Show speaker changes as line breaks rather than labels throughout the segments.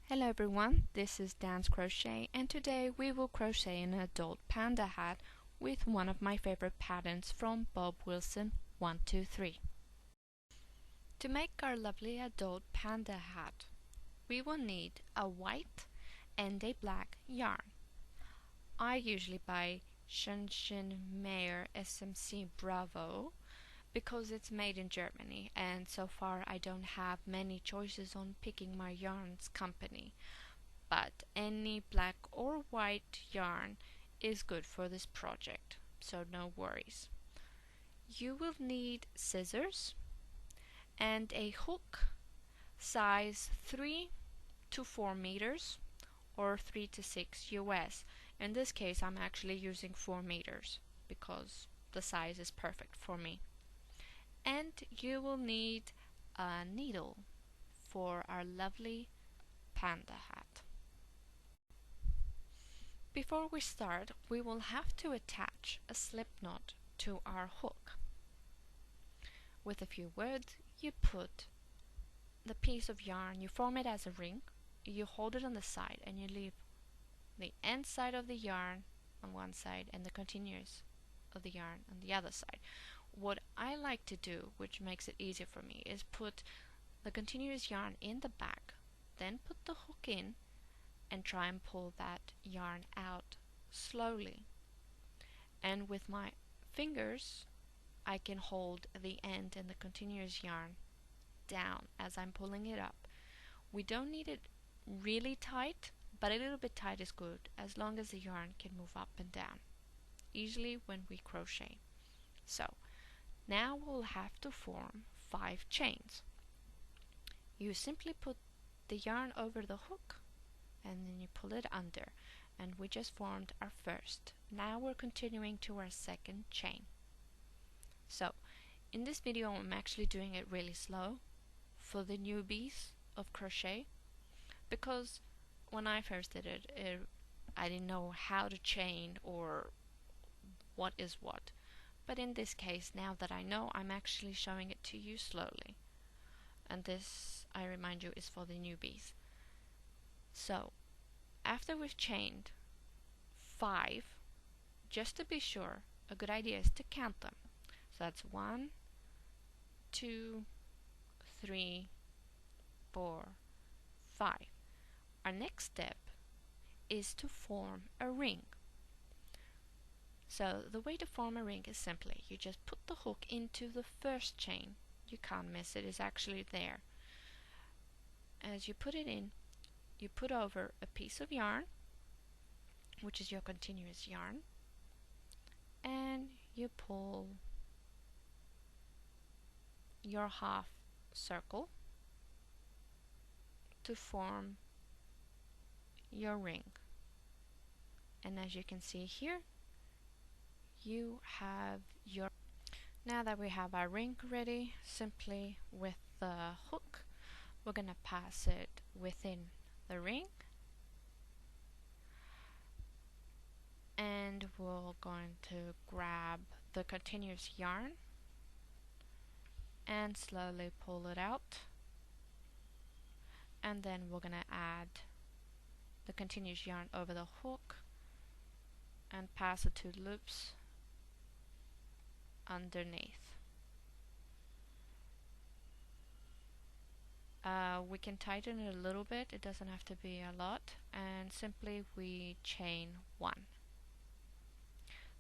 Hello everyone, this is Dan's Crochet and today we will crochet an adult panda hat with one of my favorite patterns from Bob Wilson 123. To make our lovely adult panda hat, we will need a white and a black yarn. I usually buy Shenzhen Meyer SMC Bravo because it's made in Germany, and so far I don't have many choices on picking my yarns company, but any black or white yarn is good for this project, so no worries. You will need scissors and a hook size 3 to 4 meters or 3 to 6 US. In this case I'm actually using 4 meters because the size is perfect for me. And you will need a needle for our lovely panda hat. Before we start, we will have to attach a slip knot to our hook. With a few words, you put the piece of yarn, you form it as a ring, you hold it on the side and you leave the end side of the yarn on one side and the continuous of the yarn on the other side. What I like to do, which makes it easier for me, is put the continuous yarn in the back, then put the hook in and try and pull that yarn out slowly. And with my fingers, I can hold the end and the continuous yarn down as I'm pulling it up. We don't need it really tight, but a little bit tight is good as long as the yarn can move up and down easily when we crochet. So now we'll have to form 5 chains. You simply put the yarn over the hook and then you pull it under, and we just formed our first. Now we're continuing to our second chain. So in this video I'm actually doing it really slow for the newbies of crochet, because when I first did it, I didn't know how to chain or what is what. But in this case, now that I know, I'm actually showing it to you slowly. And this, I remind you, is for the newbies. So, after we've chained 5, just to be sure, a good idea is to count them. So that's 1, 2, 3, 4, 5. Our next step is to form a ring. So the way to form a ring is simply, you just put the hook into the first chain. You can't miss it, it's actually there. As you put it in, you put over a piece of yarn, which is your continuous yarn, and you pull your half circle to form your ring. And as you can see here, you have your... Now that we have our ring ready, simply with the hook, we're going to pass it within the ring, and we're going to grab the continuous yarn and slowly pull it out, and then we're going to add the continuous yarn over the hook and pass the 2 loops underneath. We can tighten it a little bit, it doesn't have to be a lot, and simply we chain 1.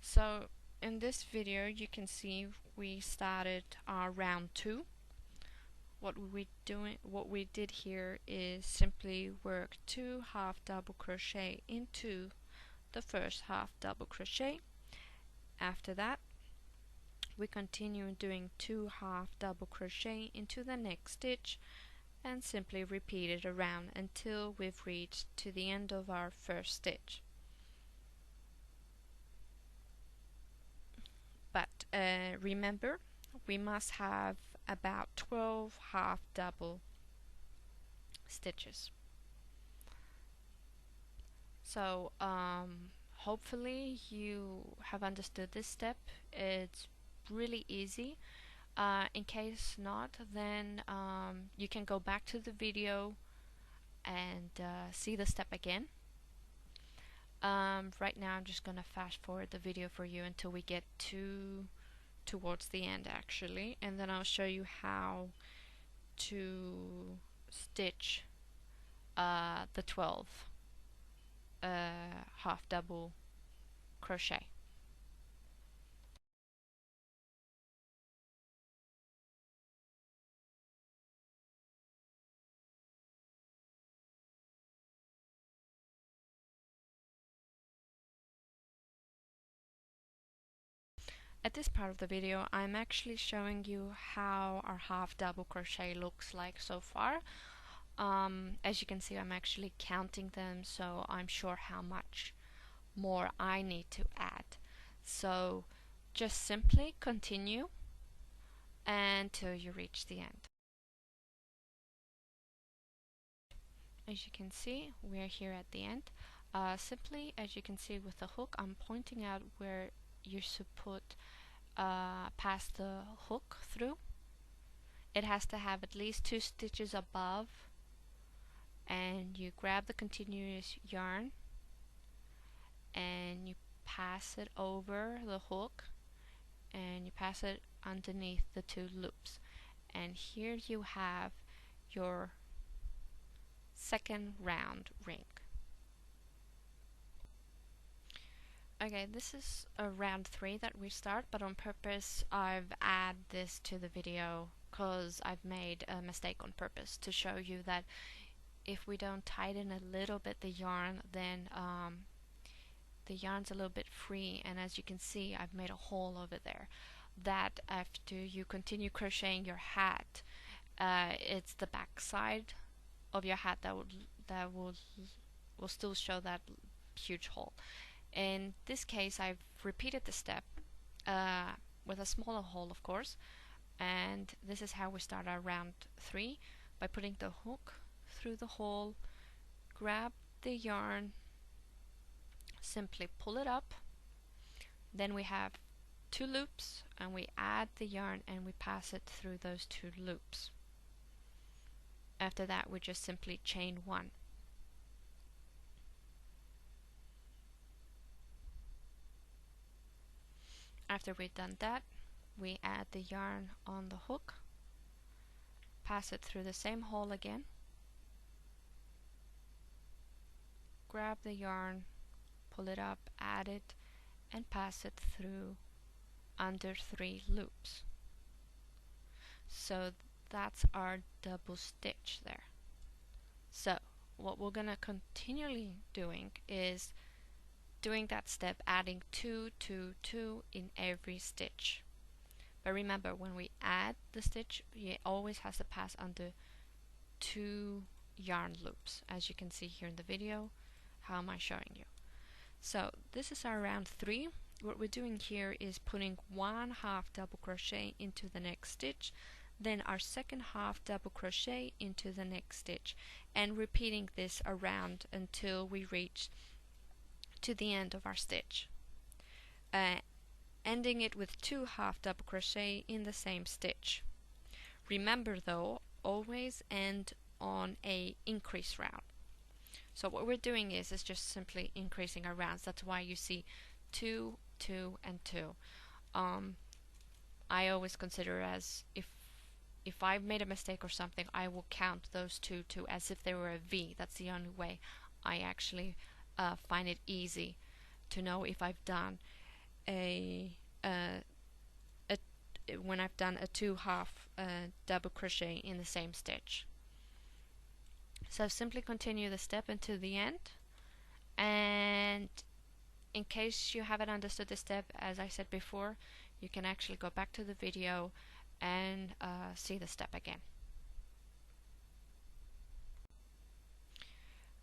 So in this video you can see we started our round 2. What we did here is simply work 2 half double crochet into the first half double crochet. After that we continue doing 2 half double crochet into the next stitch and simply repeat it around until we've reached to the end of our first stitch. But remember, we must have about 12 half double stitches. So hopefully you have understood this step. It's really easy. In case not, then you can go back to the video and see the step again. Right now I'm just gonna fast forward the video for you until we get towards the end actually, and then I'll show you how to stitch the 12 half double crochet. At this part of the video, I'm actually showing you how our half double crochet looks like so far. As you can see, I'm actually counting them, so I'm sure how much more I need to add. So just simply continue until you reach the end. As you can see, we're here at the end. Simply, as you can see with the hook, I'm pointing out where you should put pass the hook through. It has to have at least 2 stitches above, and you grab the continuous yarn and you pass it over the hook and you pass it underneath the 2 loops, and here you have your second round ring. Okay, this is a round 3 that we start, but on purpose I've added this to the video because I've made a mistake on purpose to show you that if we don't tighten a little bit the yarn, then the yarn's a little bit free, and as you can see I've made a hole over there. That after you continue crocheting your hat, it's the back side of your hat that will still show that huge hole. In this case, I've repeated the step with a smaller hole, of course, and this is how we start our round 3, by putting the hook through the hole, grab the yarn, simply pull it up, then we have 2 loops, and we add the yarn and we pass it through those 2 loops. After that, we just simply chain 1. After we've done that, we add the yarn on the hook, pass it through the same hole again, grab the yarn, pull it up, add it, and pass it through under 3 loops. So that's our double stitch there. So what we're gonna continually doing is doing that step, adding 2, 2, 2 in every stitch. But remember, when we add the stitch, it always has to pass under 2 yarn loops, as you can see here in the video. How am I showing you? So this is our round 3. What we're doing here is putting 1 half double crochet into the next stitch, then our second half double crochet into the next stitch, and repeating this around until we reach to the end of our stitch, ending it with 2 half double crochet in the same stitch. Remember though, always end on a increase round. So what we're doing is just simply increasing our rounds. That's why you see 2, 2, and 2. I always consider as if I've made a mistake or something, I will count those 2, 2 as if they were a V. That's the only way I actually find it easy to know if I've done when I've done a 2 half double crochet in the same stitch. So simply continue the step until the end, and in case you haven't understood the step, as I said before, you can actually go back to the video and see the step again.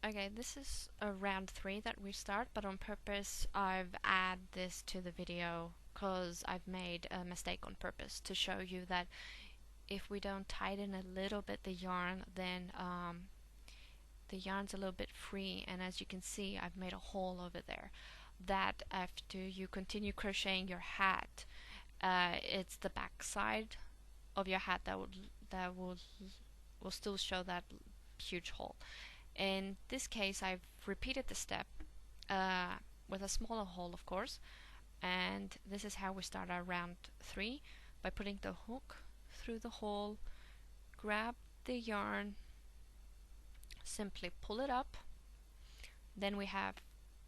Okay, this is a round 3 that we start, but on purpose I've added this to the video because I've made a mistake on purpose to show you that if we don't tighten a little bit the yarn, then the yarn's a little bit free, and as you can see I've made a hole over there. That after you continue crocheting your hat, it's the back side of your hat that will still show that huge hole. In this case, I've repeated the step with a smaller hole, of course, and this is how we start our round 3, by putting the hook through the hole, grab the yarn, simply pull it up, then we have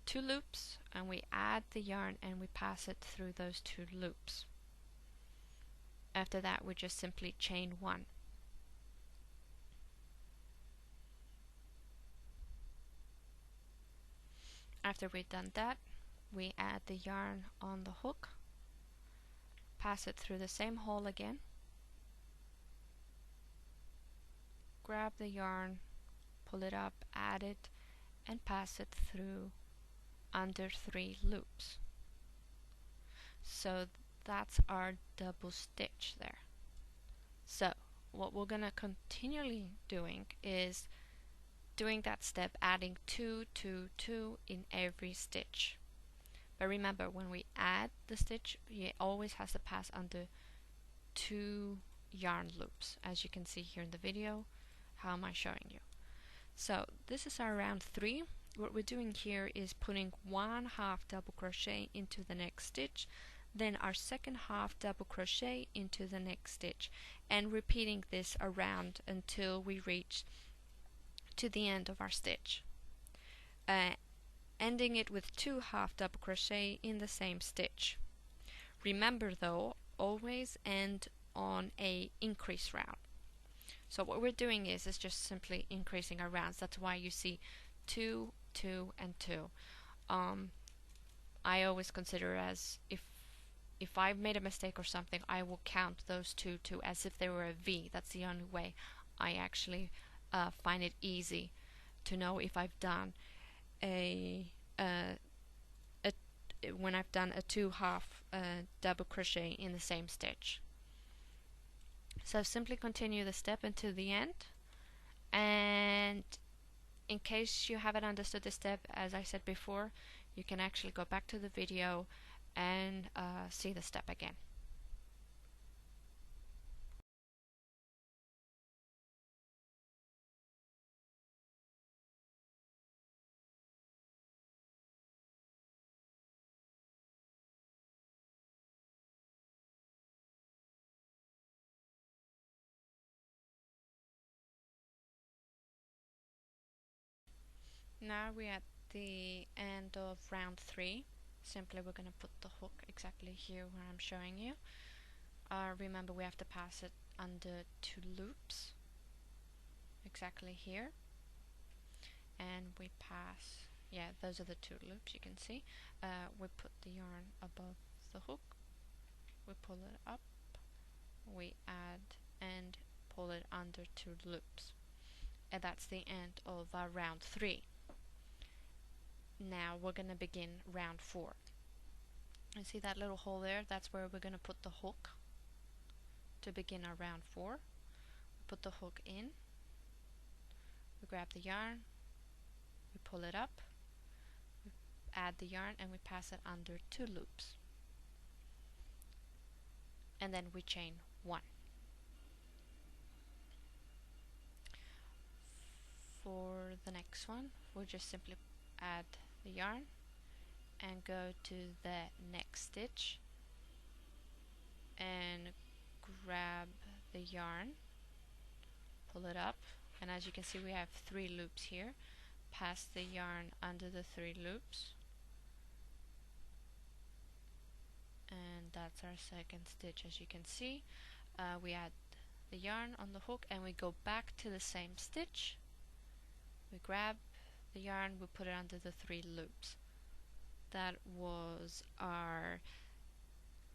2 loops, and we add the yarn and we pass it through those 2 loops. After that, we just simply chain 1. After we've done that, we add the yarn on the hook, pass it through the same hole again, grab the yarn, pull it up, add it, and pass it through under 3 loops. So that's our double stitch there. So what we're gonna continually doing is doing that step, adding 2, 2, 2 in every stitch. But remember, when we add the stitch, it always has to pass under 2 yarn loops, as you can see here in the video. How am I showing you? So this is our round 3. What we're doing here is putting 1/2 double crochet into the next stitch, then our second half double crochet into the next stitch, and repeating this around until we reach to the end of our stitch, ending it with 2 half double crochet in the same stitch. Remember though, always end on a increase round. So what we're doing is just simply increasing our rounds. That's why you see 2, 2, and 2. I always consider as if I've made a mistake or something, I will count those 2, 2 as if they were a V. That's the only way I actually find it easy to know if I've done when I've done a 2 half double crochet in the same stitch. So simply continue the step until the end, and in case you haven't understood the step, as I said before, you can actually go back to the video and see the step again. Now we're at the end of round 3. Simply we're going to put the hook exactly here where I'm showing you. Remember, we have to pass it under 2 loops exactly here, and we pass, yeah, those are the 2 loops you can see. We put the yarn above the hook, we pull it up, we add and pull it under 2 loops, and that's the end of our round 3. Now we're going to begin round 4. You see that little hole there? That's where we're going to put the hook to begin our round 4. We put the hook in, we grab the yarn, we pull it up, we add the yarn, and we pass it under 2 loops, and then we chain 1. For the next one, we'll just simply add the yarn and go to the next stitch and grab the yarn, pull it up, and as you can see we have 3 loops here. Pass the yarn under the 3 loops, and that's our second stitch. As you can see, we add the yarn on the hook and we go back to the same stitch. We grab the yarn, we put it under the 3 loops. That was our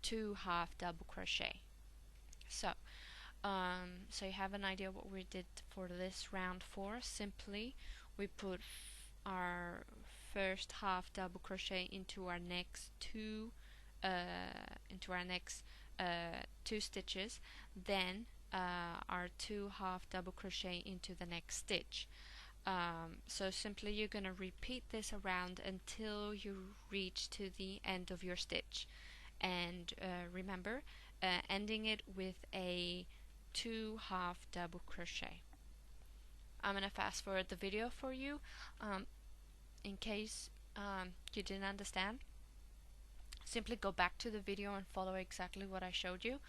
2 half double crochet. So you have an idea what we did for this round 4. Simply we put our first half double crochet into our next 2 stitches, then our 2 half double crochet into the next stitch. So simply you're going to repeat this around until you reach to the end of your stitch, and remember, ending it with a 2 half double crochet. I'm gonna fast forward the video for you in case you didn't understand. Simply go back to the video and follow exactly what I showed you.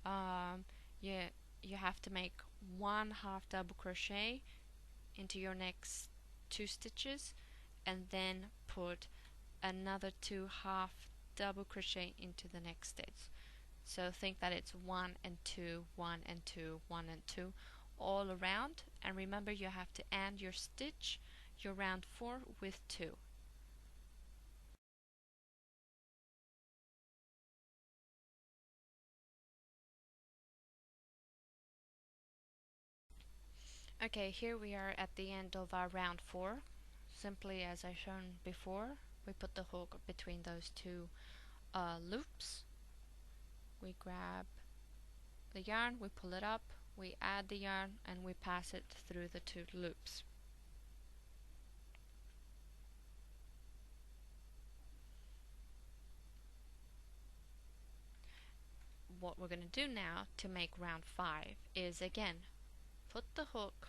um, you you have to make 1/2 double crochet into your next 2 stitches, and then put another 2/2 double crochet into the next stitch. So think that it's 1 and 2, 1 and 2, 1 and 2 all around, and remember you have to end your stitch, your round 4, with 2. Okay, here we are at the end of our round 4. Simply as I shown before, we put the hook between those 2 loops. We grab the yarn, we pull it up, we add the yarn, and we pass it through the 2 loops. What we're going to do now to make round 5 is, again, put the hook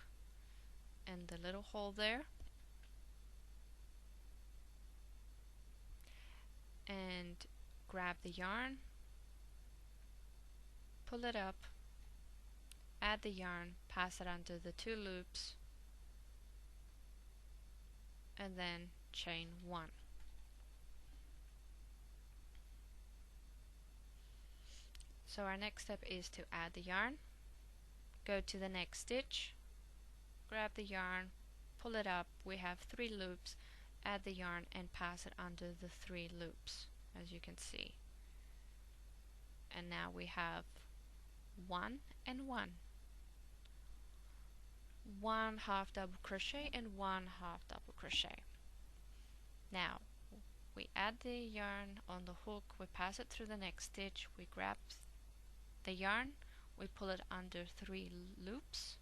in the little hole there, and grab the yarn, pull it up, add the yarn, pass it under the 2 loops, and then chain 1. So our next step is to add the yarn, go to the next stitch, grab the yarn, pull it up, we have 3 loops, add the yarn and pass it under the 3 loops, as you can see. And now we have 1 and 1. 1/2 double crochet and 1/2 double crochet. Now we add the yarn on the hook, we pass it through the next stitch, we grab the yarn, we pull it under 3 loops.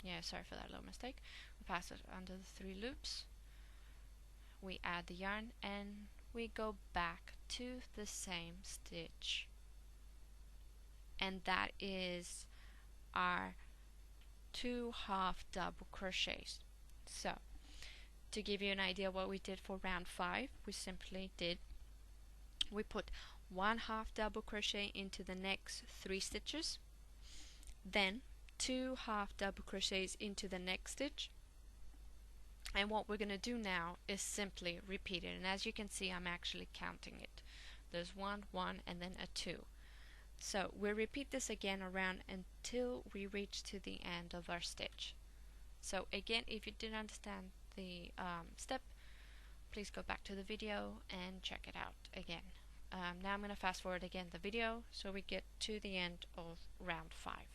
Yeah, sorry for that little mistake. We pass it under the 3 loops, we add the yarn, and we go back to the same stitch. And that is our 2/2 double crochets. So to give you an idea what we did for round 5, we put 1/2 double crochet into the next 3 stitches, then 2/2 double crochets into the next stitch, and what we're going to do now is simply repeat it. And as you can see, I'm actually counting it. There's 1, 1, and then a 2. So we'll repeat this again around until we reach to the end of our stitch. So again, if you didn't understand the step, please go back to the video and check it out again. Now I'm going to fast forward again the video so we get to the end of round 5.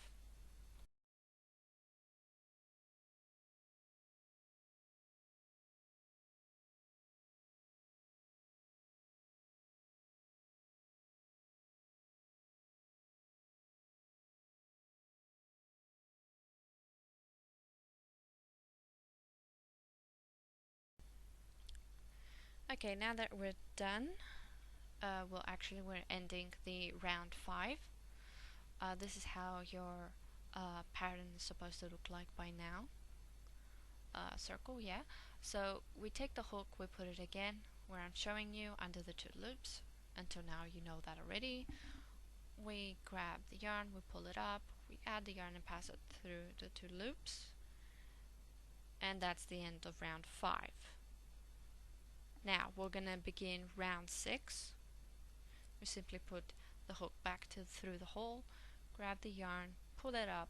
Okay, now that we're done, we're ending the round 5. This is how your pattern is supposed to look like by now. Circle, yeah. So we take the hook, we put it again where I'm showing you under the 2 loops. Until now you know that already. We grab the yarn, we pull it up, we add the yarn and pass it through the 2 loops. And that's the end of round 5. Now we're gonna begin round 6. We simply put the hook back through the hole, grab the yarn, pull it up,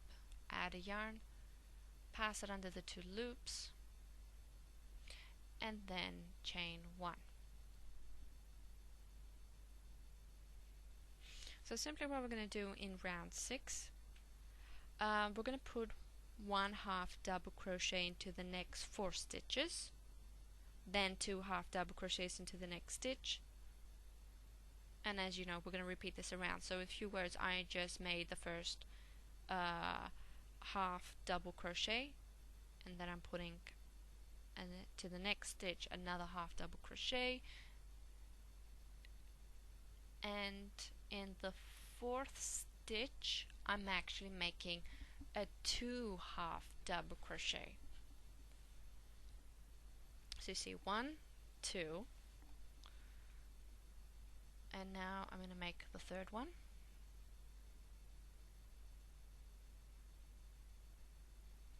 add a yarn, pass it under the 2 loops, and then chain 1. So simply what we're going to do in round 6, we're going to put 1/2 double crochet into the next 4 stitches, then 2/2 double crochets into the next stitch, and as you know, we're going to repeat this around. So in few words, I just made the first half double crochet, and then I'm putting to the next stitch another half double crochet, and in the 4th stitch I'm actually making a 2 half double crochet. So you see 1, 2, and now I'm going to make the third one.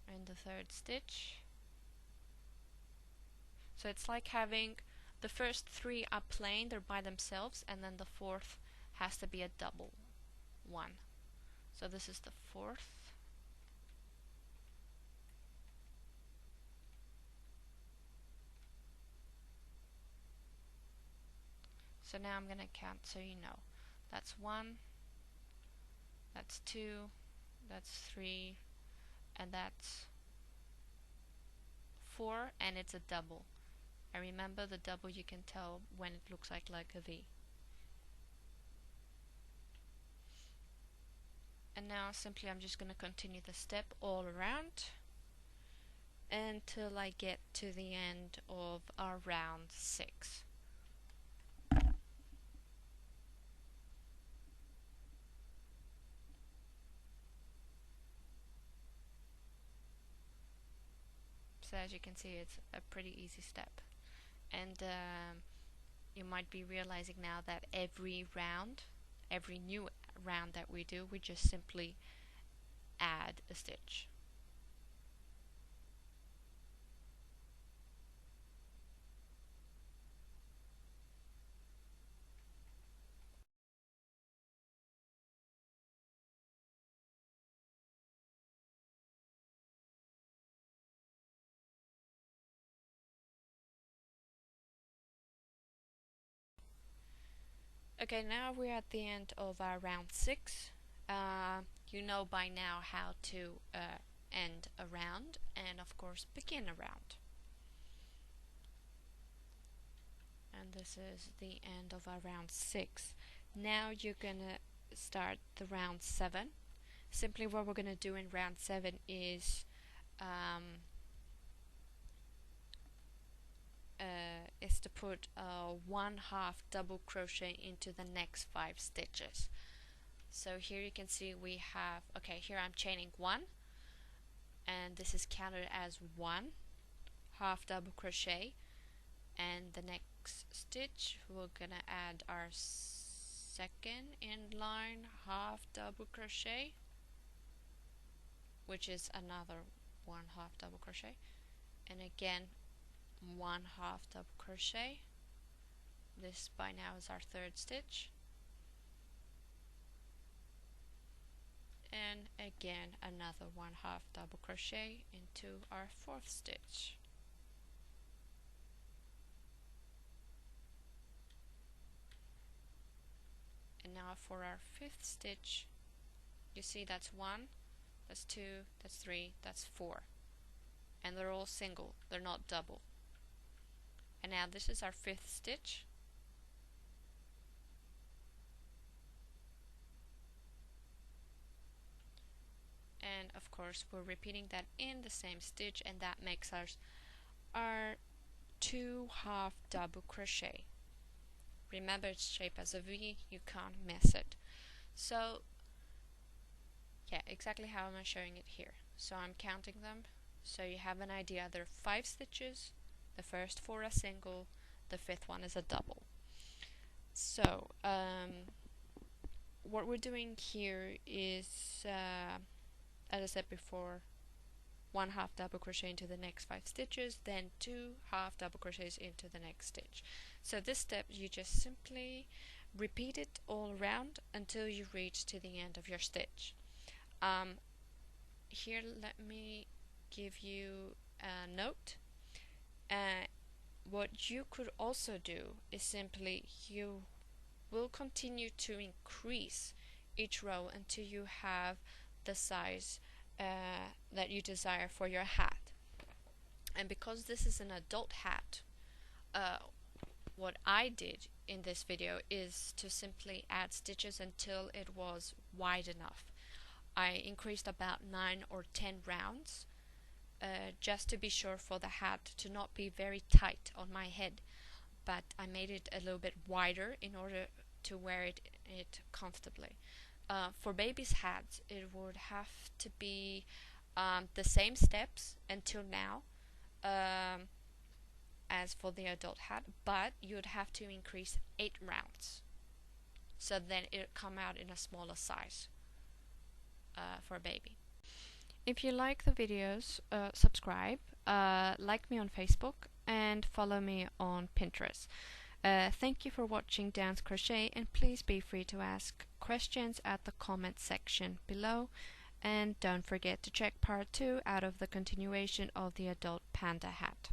In the third stitch. So it's like having the first 3 are plain, they're by themselves, and then the fourth has to be a double one. So this is the fourth. So now I'm going to count so you know. That's 1, that's 2, that's 3, and that's 4, and it's a double. And remember, the double you can tell when it looks like a V. And now simply I'm just going to continue the step all around until I get to the end of our round 6. So as you can see, it's a pretty easy step. And you might be realizing now that every new round that we do, we just simply add a stitch. Okay, now we're at the end of our round 6. You know by now how to end a round and of course begin a round. And this is the end of our round 6. Now you're gonna start the round 7. Simply what we're gonna do in round 7 is to put 1/2 double crochet into the next 5 stitches. So here you can see we have, okay, here I'm chaining 1, and this is counted as 1/2 double crochet, and the next stitch we're gonna add our second inline 1/2 double crochet, which is another 1/2 double crochet, and again 1/2 double crochet. This by now is our 3rd stitch, and again another 1/2 double crochet into our 4th stitch. And now for our 5th stitch, you see that's 1, that's 2, that's 3, that's 4, and they're all single, they're not double. And now this is our 5th stitch, and of course we're repeating that in the same stitch, and that makes our 2/2 double crochet. Remember, it's shaped as a V, you can't miss it. So yeah, exactly how am I showing it here? So I'm counting them so you have an idea. There are 5 stitches, the first 4 are single, the 5th one is a double. So what we're doing here is, as I said before, 1/2 double crochet into the next 5 stitches, then 2/2 double crochets into the next stitch. So this step you just simply repeat it all around until you reach to the end of your stitch. Here let me give you a note. What you could also do is simply you will continue to increase each row until you have the size that you desire for your hat. And because this is an adult hat, what I did in this video is to simply add stitches until it was wide enough. I increased about 9 or 10 rounds just to be sure for the hat to not be very tight on my head, but I made it a little bit wider in order to wear it comfortably. for babies' hats, it would have to be the same steps until now as for the adult hat, but you'd have to increase 8 rounds. So then it would come out in a smaller size for a baby. If you like the videos, subscribe, like me on Facebook, and follow me on Pinterest. Thank you for watching Dance Crochet, and please be free to ask questions at the comment section below. And don't forget to check part 2 out of the continuation of the adult panda hat.